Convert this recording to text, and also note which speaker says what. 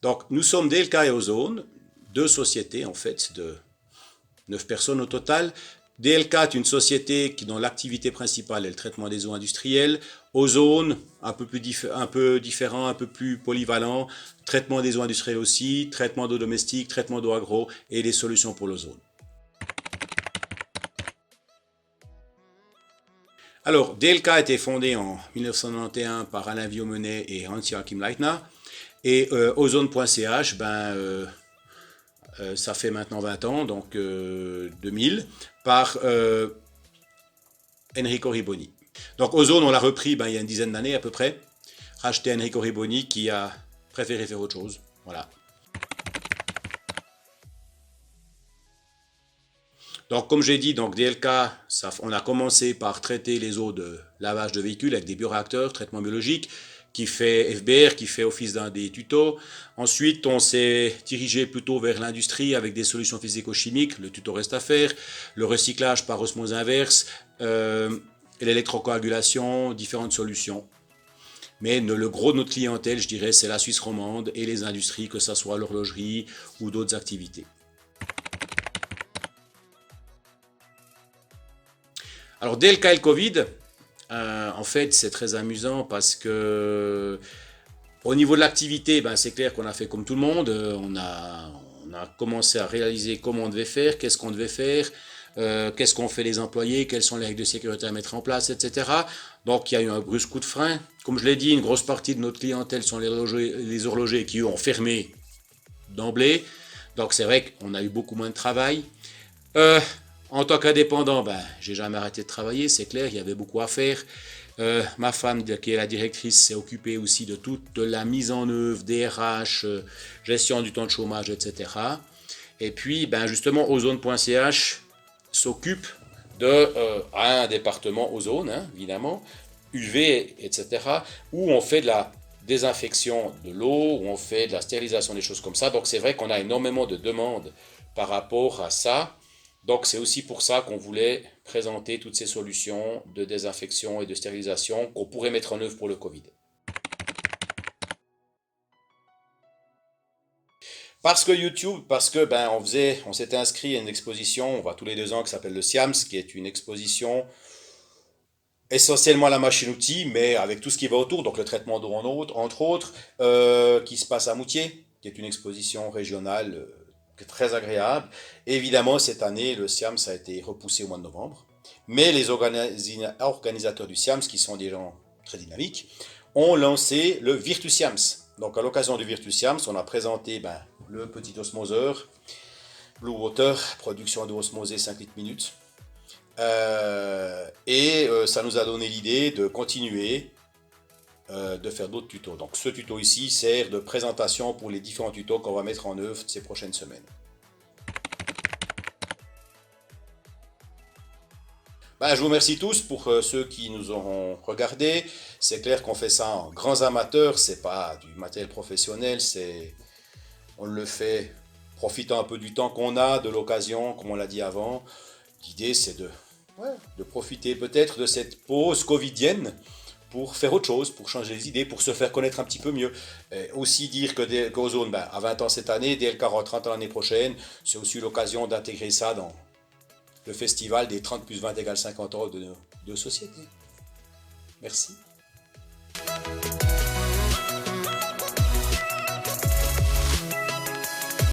Speaker 1: Donc, nous sommes DLK et Ozone, deux sociétés en fait de 9 personnes au total. DLK est une société dont l'activité principale est le traitement des eaux industrielles. Ozone, un peu différent, un peu plus polyvalent. Traitement des eaux industrielles aussi, traitement d'eau domestique, traitement d'eau agro et des solutions pour l'ozone. Alors, DLK a été fondé en 1991 par Alain Viomenet et Hans-Joachim Leitner. Et ozone.ch, ça fait maintenant 20 ans, donc 2000, par Enrico Riboni. Donc Ozone, on l'a repris il y a une dizaine d'années à peu près, racheté Enrico Riboni qui a préféré faire autre chose. Voilà. Donc comme j'ai dit, donc DLK, on a commencé par traiter les eaux de lavage de véhicules avec des bioréacteurs, traitement biologique, qui fait FBR, qui fait office d'un des tutos. Ensuite, on s'est dirigé plutôt vers l'industrie avec des solutions physico-chimiques, le tuto reste à faire, le recyclage par osmose inverse, l'électrocoagulation, différentes solutions. Mais le gros de notre clientèle, je dirais, c'est la Suisse romande et les industries, que ce soit l'horlogerie ou d'autres activités. Alors, dès le cas du Covid, en fait, c'est très amusant parce que au niveau de l'activité, c'est clair qu'on a fait comme tout le monde. On a commencé à réaliser comment on devait faire, qu'est-ce qu'on devait faire, qu'est-ce qu'on fait les employés, quelles sont les règles de sécurité à mettre en place, etc. Donc, il y a eu un brusque coup de frein. Comme je l'ai dit, une grosse partie de notre clientèle sont les horlogers qui ont fermé d'emblée. Donc, c'est vrai qu'on a eu beaucoup moins de travail. En tant qu'indépendant, j'ai jamais arrêté de travailler, c'est clair, il y avait beaucoup à faire. Ma femme, qui est la directrice, s'est occupée aussi de toute la mise en œuvre des RH, gestion du temps de chômage, etc. Et puis, justement, ozone.ch s'occupe de un département ozone, évidemment, UV, etc., où on fait de la désinfection de l'eau, où on fait de la stérilisation, des choses comme ça. Donc, c'est vrai qu'on a énormément de demandes par rapport à ça. Donc, c'est aussi pour ça qu'on voulait présenter toutes ces solutions de désinfection et de stérilisation qu'on pourrait mettre en œuvre pour le Covid. Parce que YouTube, parce que on s'était inscrit à une exposition, on va tous les 2 ans, qui s'appelle le SIAMS, qui est une exposition essentiellement à la machine-outil, mais avec tout ce qui va autour, donc le traitement d'eau entre autres, qui se passe à Moutier, qui est une exposition régionale très agréable. Et évidemment, cette année, le SIAMS a été repoussé au mois de novembre. Mais les organisateurs du SIAMS, qui sont des gens très dynamiques, ont lancé le VirtuSiams. Donc à l'occasion du VirtuSiams, on a présenté le petit osmoseur, Blue Water, production d'osmosée 5 litres minutes. Ça nous a donné l'idée de continuer de faire d'autres tutos. Donc ce tuto ici sert de présentation pour les différents tutos qu'on va mettre en œuvre ces prochaines semaines. Je vous remercie tous pour ceux qui nous auront regardé. C'est clair qu'on fait ça en grands amateurs, c'est pas du matériel professionnel, on le fait profitant un peu du temps qu'on a, de l'occasion, comme on l'a dit avant. L'idée c'est de profiter peut-être de cette pause covidienne pour faire autre chose, pour changer les idées, pour se faire connaître un petit peu mieux. Et aussi dire qu'Ozone a 20 ans cette année, DLK aura 30 ans l'année prochaine, c'est aussi l'occasion d'intégrer ça dans le festival des 30 plus 20 égale 50 ans de société. Merci.